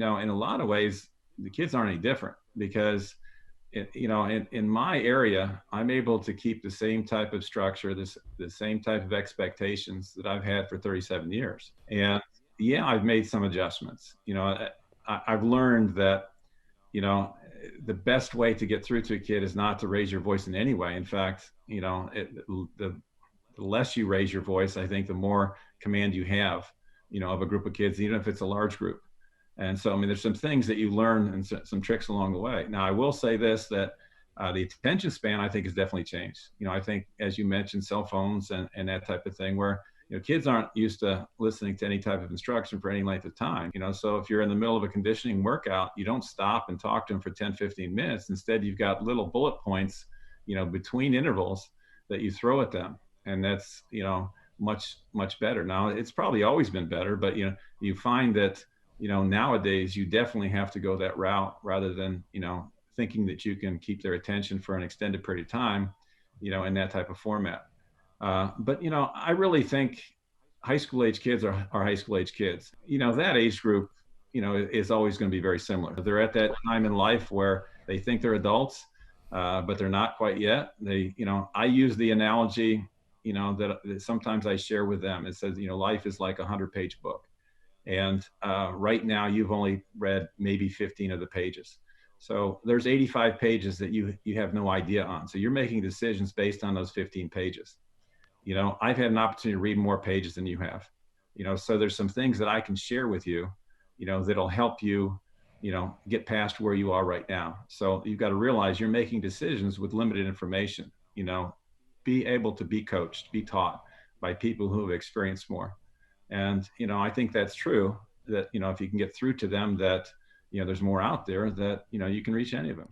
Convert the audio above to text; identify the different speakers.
Speaker 1: in a lot of ways, the kids aren't any different because in my area, I'm able to keep the same type of structure, the same type of expectations that I've had for 37 years. And yeah, I've made some adjustments. I've learned that, you know, the best way to get through to a kid is not to raise your voice in any way. In fact, the less you raise your voice, I think the more command you have, of a group of kids, even if it's a large group. And so, I mean, there's some things that you learn and some tricks along the way. Now, I will say this, that the attention span, I think, has definitely changed. I think, as you mentioned, cell phones and that type of thing, where, kids aren't used to listening to any type of instruction for any length of time. So if you're in the middle of a conditioning workout, you don't stop and talk to them for 10, 15 minutes. Instead, you've got little bullet points, between intervals that you throw at them. And that's, much, much better. Now, it's probably always been better, but, you find that, nowadays you definitely have to go that route rather than, thinking that you can keep their attention for an extended period of time, in that type of format. But, I really think high school age kids are high school age kids. That age group, is always going to be very similar. They're at that time in life where they think they're adults, but they're not quite yet. I use the analogy, that sometimes I share with them. It says, life is like a 100-page book. And right now you've only read maybe 15 of the pages. So there's 85 pages that you have no idea on. So you're making decisions based on those 15 pages. I've had an opportunity to read more pages than you have. So there's some things that I can share with you, that'll help you, get past where you are right now. So you've got to realize you're making decisions with limited information. Be able to be coached, be taught by people who have experienced more. And, I think that's true, that, if you can get through to them, that, there's more out there, that, you can reach any of them.